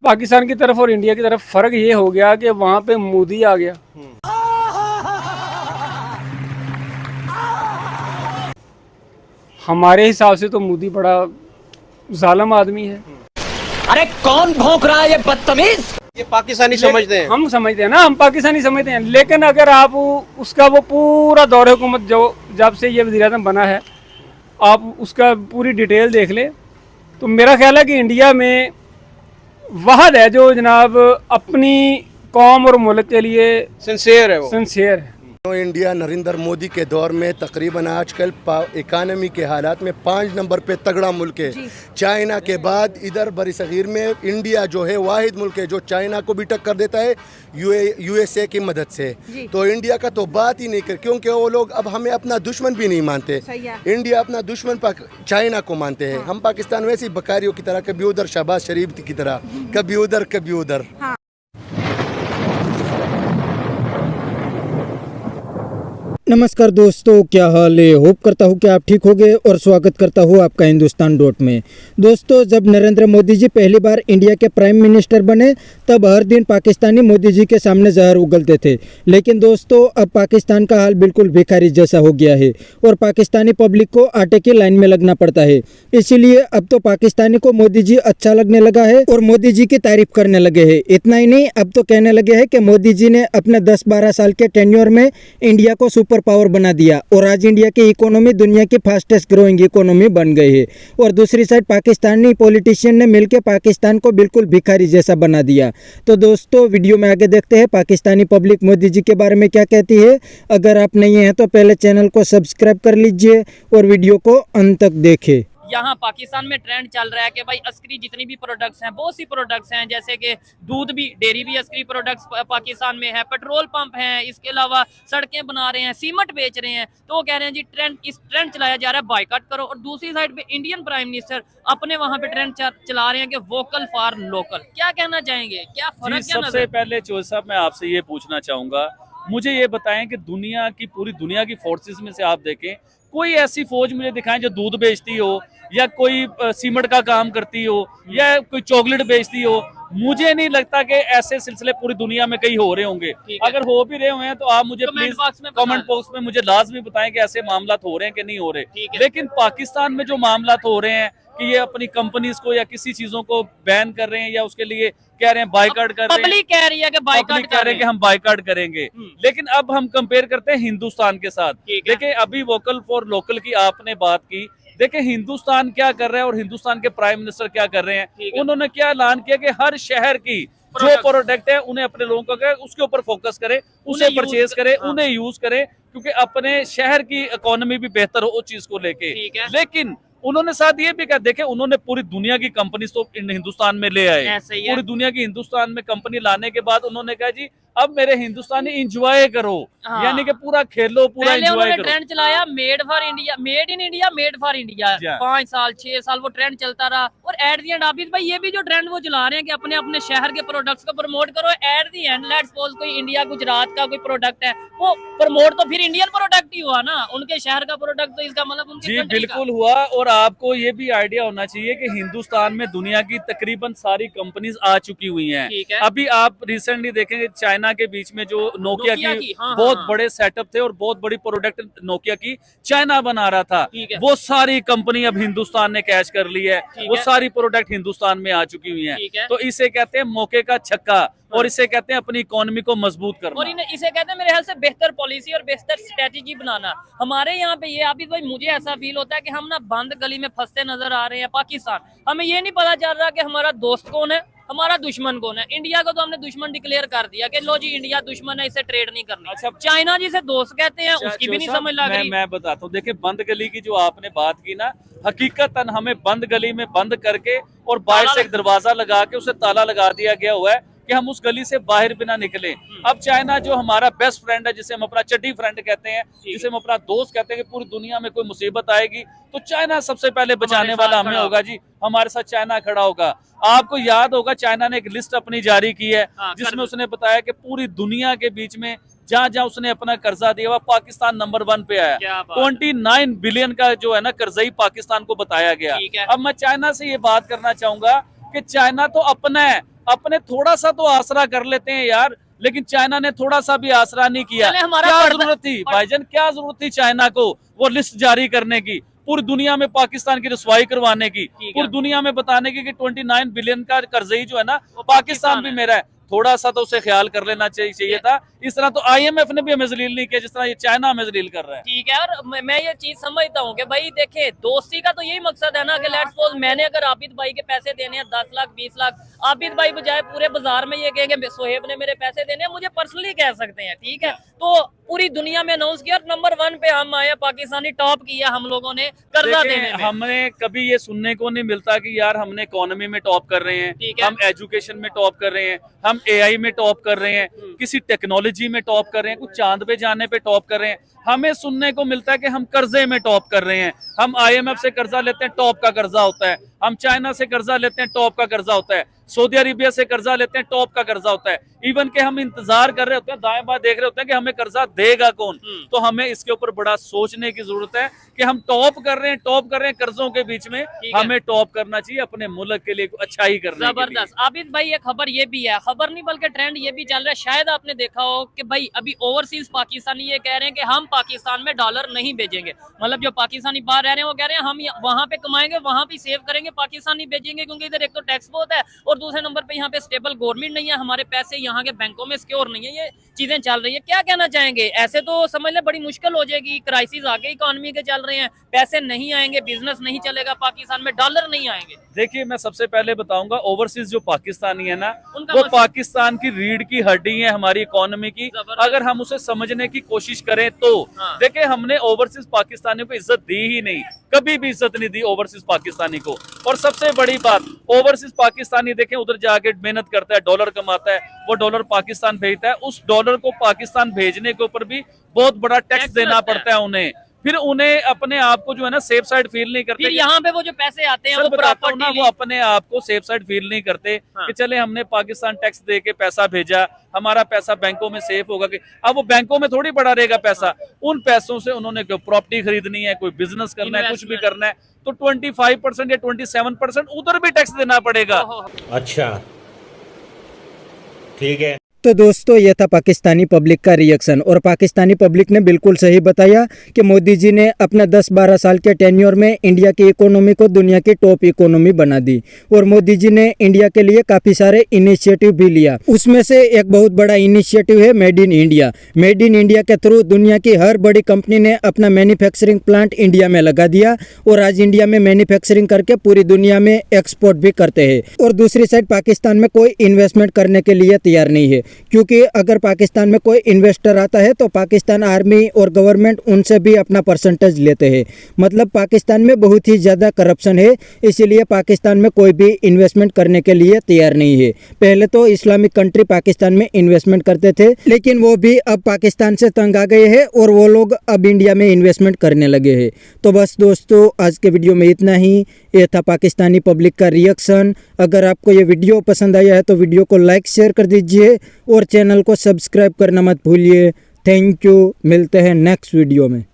पाकिस्तान की तरफ और इंडिया की तरफ फ़र्क ये हो गया कि वहाँ पे मोदी आ गया। हमारे हिसाब से तो मोदी बड़ा जालिम आदमी है। अरे कौन भौंक रहा है ये बदतमीज। ये पाकिस्तानी समझते हैं। हम समझते हैं ना, हम पाकिस्तानी समझते हैं, लेकिन अगर आप उसका वो पूरा दौर हुकूमत जो जब से ये वज़ीर-ए-आज़म बना है, आप उसका पूरी डिटेल देख लें तो मेरा ख्याल है कि इंडिया में वहद है जो जनाब अपनी कौम और मुल्क के लिए सिंसियर है वो। सिंसियर है। इंडिया नरेंद्र मोदी के दौर में तकरीबन आजकल इकानमी के हालात में 5 नंबर पे तगड़ा मुल्क है। चाइना के बाद इधर बरसगीर में इंडिया जो है वाहिद मुल्क है जो चाइना को भी टक्कर देता है यूएसए की मदद से। तो इंडिया का तो बात ही नहीं कर, क्योंकि वो लोग अब हमें अपना दुश्मन भी नहीं मानते। इंडिया अपना दुश्मन चाइना को मानते हैं। हम पाकिस्तान वैसी बकारियों की तरह, कभी उधर शहबाज शरीफ की तरह, कभी उधर कभी उधर। नमस्कार दोस्तों, क्या हाल है। होप करता हूँ कि आप ठीक होंगे और स्वागत करता हूँ आपका हिंदुस्तान डॉट में। दोस्तों, जब नरेंद्र मोदी जी पहली बार इंडिया के प्राइम मिनिस्टर बने तब हर दिन पाकिस्तानी मोदी जी के सामने जहर उगलते थे। लेकिन दोस्तों, अब पाकिस्तान का हाल बिल्कुल भिखारी जैसा हो गया है और पाकिस्तानी पब्लिक को आटे की लाइन में लगना पड़ता है। इसीलिए अब तो पाकिस्तानी को मोदी जी अच्छा लगने लगा है और मोदी जी की तारीफ करने लगे हैं। इतना ही नहीं, अब तो कहने लगे हैं कि मोदी जी ने अपने 10-12 साल के टेन्योर में इंडिया को सुपर पावर बना दिया और आज इंडिया की इकोनॉमी दुनिया की फास्टेस्ट ग्रोइंग इकोनॉमी बन गई है। और दूसरी साइड पाकिस्तानी पॉलिटिशियन ने मिलकर पाकिस्तान को बिल्कुल भिखारी जैसा बना दिया। तो दोस्तों, वीडियो में आगे देखते हैं पाकिस्तानी पब्लिक मोदी जी के बारे में क्या कहती है। अगर आप नहीं हैं तो पहले चैनल को सब्सक्राइब कर लीजिए और वीडियो को अंत तक देखें। यहाँ पाकिस्तान में ट्रेंड चल रहा है कि भाई अस्करी जितनी भी प्रोडक्ट्स हैं, बहुत सी प्रोडक्ट्स हैं, जैसे कि दूध भी, डेयरी भी अस्करी प्रोडक्ट्स पाकिस्तान में है, पेट्रोल पंप हैं, इसके अलावा सड़कें बना रहे हैं, सीमेंट बेच रहे हैं। तो वो कह रहे हैं जी ट्रेंड चलाया जा रहा है, बायकॉट करो। और दूसरी साइड पे इंडियन प्राइम मिनिस्टर अपने वहाँ पे ट्रेंड चला रहे हैं कि वोकल फॉर लोकल। क्या कहना चाहेंगे, क्या फर्क? सबसे पहले चौधरी साहब मैं आपसे ये पूछना चाहूंगा, मुझे ये बताएं कि पूरी दुनिया की फोर्सेस में से आप देखें, कोई ऐसी फौज मुझे दिखाएं जो दूध बेचती हो या कोई सीमेंट का काम करती हो या कोई चॉकलेट बेचती हो। मुझे नहीं लगता कि ऐसे सिलसिले पूरी दुनिया में कहीं हो रहे होंगे। अगर हो भी रहे हुए हैं तो आप मुझे प्लीज कमेंट बॉक्स में मुझे लाजमी बताएं कि ऐसे मामला हो रहे हैं कि नहीं हो रहे। लेकिन पाकिस्तान में जो मामला हो रहे हैं कि ये अपनी कंपनीज को या किसी चीजों को बैन कर रहे हैं या उसके लिए कह रहे हैं बायकॉट कर रहे हैं, पब्लिक कह रही है कि बायकॉट कह रहे हैं कि हम बायकॉट करेंगे। लेकिन अब हम कंपेयर करते हैं हिंदुस्तान के साथ। देखिए, अभी वोकल फॉर लोकल की आपने बात की, देखिए हिंदुस्तान क्या कर रहा है और हिंदुस्तान के प्राइम मिनिस्टर क्या कर रहे हैं। उन्होंने क्या ऐलान किया कि हर शहर की जो प्रोडक्ट है उन्हें अपने लोगों का उसके ऊपर फोकस करे, उसे परचेज करे, उन्हें यूज करे, क्योंकि अपने शहर की इकोनॉमी भी बेहतर हो उस चीज को लेके। लेकिन उन्होंने साथ ये भी कहा, देखे उन्होंने पूरी दुनिया की कंपनी तो हिंदुस्तान में ले आए। पूरी दुनिया की हिंदुस्तान में कंपनी लाने के बाद उन्होंने कहा जी अब मेरे हिंदुस्तानी इंजॉय करो, यानी कि पूरा खेलो, पूरा एंजॉय करो। ट्रेंड चलाया made for India, made in India, made for India. 5 साल 6 साल वो ट्रेंड चलता रहा और एट दी एंड आबिद भाई ये भी जो ट्रेंड वो चला रहे हैं कि अपने अपने शहर के प्रोडक्ट्स को प्रमोट करो। At the and let's suppose कोई इंडिया गुजरात का कोई प्रोडक्ट है, वो प्रमोट तो फिर इंडियन प्रोडक्ट ही हुआ ना, उनके शहर का प्रोडक्ट, तो इसका मतलब उनके जी बिल्कुल हुआ। और आपको ये भी आइडिया होना चाहिए कि हिंदुस्तान में दुनिया की तकरीबन सारी कंपनीज आ चुकी हुई हैं। अभी आप रिसेंटली देखेंगे चाइना के बीच में जो नोकिया की बहुत बड़े सेटअप थे और बहुत बड़ी प्रोडक्ट नोकिया की चाइना बना रहा था, वो सारी कंपनी अब हिंदुस्तान ने कैच कर ली है। वो सारी प्रोडक्ट हिंदुस्तान में आ चुकी हुई हैं। तो इसे कहते हैं मौके का छक्का और इसे कहते हैं अपनी इकोनॉमी को मजबूत करना। और इसे कहते हैं मेरे ख्याल से बेहतर पॉलिसी और बेहतर स्ट्रेटेजी बनाना। हमारे यहाँ पे ये आबिद भाई मुझे ऐसा फील होता है कि हम ना बंद गली में फंसते नजर आ रहे हैं। पाकिस्तान, हमें ये नहीं पता चल रहा कि हमारा दोस्त कौन है, हमारा दुश्मन कौन है। इंडिया को तो हमने दुश्मन डिक्लेयर कर दिया कि लो जी इंडिया दुश्मन है, इसे ट्रेड नहीं करना। अच्छा, चाइना जिसे दोस्त कहते हैं उसकी भी नहीं समझ लग रही। मैं बताता हूँ, देखिए बंद गली की जो आपने बात की ना, हकीकतन हमें बंद गली में बंद करके और बाहर से एक दरवाजा लगा के उसे ताला लगा दिया गया हुआ है कि हम उस गली से बाहर बिना निकले। अब चाइना जो हमारा बेस्ट फ्रेंड है, जिसे हम अपना चड्डी फ्रेंड कहते हैं, जिसे हम अपना दोस्त कहते हैं, कि पूरी दुनिया में कोई मुसीबत आएगी तो चाइना सबसे पहले बचाने वाला हमें होगा जी, हमारे साथ चाइना खड़ा होगा। आपको याद होगा चाइना ने एक लिस्ट अपनी जारी की है जिसमें उसने बताया कि पूरी दुनिया के बीच में जहां जहां उसने अपना कर्जा दिया हुआ, पाकिस्तान नंबर 1 पे आया। 29 बिलियन का जो है ना कर्जा ही पाकिस्तान को बताया गया। अब मैं चाइना से ये बात करना चाहूंगा कि चाइना तो अपना है, अपने थोड़ा सा तो आसरा कर लेते हैं यार, लेकिन चाइना ने थोड़ा सा भी आसरा नहीं किया। पहले हमारा क्या पर्दा- जरूरत थी भाईजान, क्या जरूरत थी चाइना को वो लिस्ट जारी करने की, पूरी दुनिया में पाकिस्तान की रसवाई करवाने की, पूरी दुनिया में बताने की कि 29 बिलियन का कर्जई जो है ना वो पाकिस्तान भी मेरा है। थोड़ा सा तो उसे ख्याल कर लेना चाहिए था। इस तरह तो IMF ने भी हमें जलील नहीं किया जिस तरह ये चाइना हमें जलील कर रहा है। ठीक है, और मैं ये चीज समझता हूँ कि भाई देखे दोस्ती का तो यही मकसद है ना कि लेट्स सपोज मैंने अगर आबिद भाई के पैसे देने हैं 10 लाख 20 लाख, आबिद भाई बजाय पूरे बाजार में ये कहेंगे सोहेब ने मेरे पैसे देने हैं, मुझे पर्सनली कह सकते हैं, ठीक है। तो पूरी दुनिया में अनाउंस किया, नंबर 1 पे हम आए, पाकिस्तानी टॉप किया हम लोगों ने कर्जा देने में। हमें कभी ये सुनने को नहीं मिलता कि यार हमने इकोनॉमी में टॉप कर रहे हैं, हम एजुकेशन में टॉप कर रहे हैं, हम AI में टॉप कर रहे हैं, किसी टेक्नोलॉजी में टॉप कर रहे हैं, कुछ चांद पे जाने पे टॉप कर रहे हैं। हमें सुनने को मिलता है कि हम कर्जे में टॉप कर रहे हैं, हम IMF से कर्जा लेते हैं, टॉप का कर्जा होता है, हम चाइना से कर्जा लेते हैं, टॉप का कर्जा होता है, सऊदी अरेबिया से कर्जा लेते हैं, टॉप का कर्जा होता है। इवन के हम इंतजार कर रहे होते हैं, दाएं बाएं देख रहे होते हैं कि हमें कर्जा देगा कौन। तो हमें इसके ऊपर बड़ा सोचने की जरूरत है कि हम टॉप कर रहे हैं कर्जों के बीच में, हमें टॉप करना चाहिए अपने मुल्क के लिए, अच्छा ही करना। जबरदस्त। आबिद भाई एक खबर ये भी है, खबर नहीं बल्कि ट्रेंड ये भी चल रहा है, शायद आपने देखा हो कि भाई अभी ओवरसीज पाकिस्तानी ये कह रहे हैं कि हम पाकिस्तान में डॉलर नहीं भेजेंगे। मतलब जो पाकिस्तानी बाहर रह रहे हैं वो कह रहे हैं हम वहां पे कमाएंगे, वहां पे सेव करेंगे, पाकिस्तान नहीं भेजेंगे, क्योंकि इधर एक तो टैक्स बहुत है और दूसरे नंबर पे यहाँ पे स्टेबल गवर्नमेंट नहीं है, हमारे पैसे यहाँ के बैंकों में सिक्योर नहीं है। ये चीजें चल रही है, क्या कहना चाहेंगे? ऐसे तो समझ ले बड़ी मुश्किल हो जाएगी, क्राइसिस आगे इकोनॉमी के चल रहे हैं, पैसे नहीं आएंगे, बिजनेस नहीं चलेगा, पाकिस्तान में डॉलर नहीं आएंगे। देखिए मैं सबसे पहले बताऊंगा, ओवरसीज जो पाकिस्तानी है ना वो पाकिस्तान की रीढ़ की हड्डी है हमारी इकोनॉमी की। अगर हम उसे समझने की कोशिश करें तो देखिए हमने ओवरसीज पाकिस्तानियों को इज्जत दी ही नहीं, कभी भी इज्जत नहीं दी ओवरसीज पाकिस्तानी को। और सबसे बड़ी बात, ओवरसीज पाकिस्तानी देखें उधर जाके मेहनत करता है, डॉलर कमाता है, वो डॉलर पाकिस्तान भेजता है, उस डॉलर को पाकिस्तान भेजने के ऊपर भी बहुत बड़ा टैक्स देना पड़ता है उन्हें। फिर उन्हें अपने आप को जो है ना सेफ साइड फील नहीं करते। फिर यहाँ पे वो जो पैसे आते हैं वो ना वो अपने आप को सेफ साइड फील नहीं करते कि चले हमने पाकिस्तान टैक्स दे के पैसा भेजा, हमारा पैसा बैंकों में सेफ होगा। कि अब वो बैंकों में थोड़ी पड़ा रहेगा पैसा, उन पैसों से उन्होंने कोई प्रॉपर्टी खरीदनी है, कोई बिजनेस करना है, कुछ भी करना है, तो 25% या 27% उधर भी टैक्स देना पड़ेगा। अच्छा ठीक है। तो दोस्तों ये था पाकिस्तानी पब्लिक का रिएक्शन, और पाकिस्तानी पब्लिक ने बिल्कुल सही बताया कि मोदी जी ने अपने 10-12 साल के टेन्योर में इंडिया की इकोनॉमी को दुनिया की टॉप इकोनॉमी बना दी। और मोदी जी ने इंडिया के लिए काफ़ी सारे इनिशिएटिव भी लिया, उसमें से एक बहुत बड़ा इनिशिएटिव है made in India. Made in India के थ्रू दुनिया की हर बड़ी कंपनी ने अपना मैन्युफैक्चरिंग प्लांट इंडिया में लगा दिया, और आज इंडिया में मैन्युफैक्चरिंग करके पूरी दुनिया में एक्सपोर्ट भी करते हैं। और दूसरी साइड पाकिस्तान में कोई इन्वेस्टमेंट करने के लिए तैयार नहीं है, क्योंकि अगर पाकिस्तान में कोई इन्वेस्टर आता है तो पाकिस्तान आर्मी और गवर्नमेंट उनसे भी अपना परसेंटेज लेते हैं। मतलब पाकिस्तान में बहुत ही ज़्यादा करप्शन है, इसीलिए पाकिस्तान में कोई भी इन्वेस्टमेंट करने के लिए तैयार नहीं है। पहले तो इस्लामिक कंट्री पाकिस्तान में इन्वेस्टमेंट करते थे, लेकिन वो भी अब पाकिस्तान से तंग आ गए हैं और वो लोग अब इंडिया में इन्वेस्टमेंट करने लगे हैं। तो बस दोस्तों आज के वीडियो में इतना ही। ये था पाकिस्तानी पब्लिक का रिएक्शन। अगर आपको ये वीडियो पसंद आया है तो वीडियो को लाइक शेयर कर दीजिए और चैनल को सब्सक्राइब करना मत भूलिए। थैंक यू, मिलते हैं नेक्स्ट वीडियो में।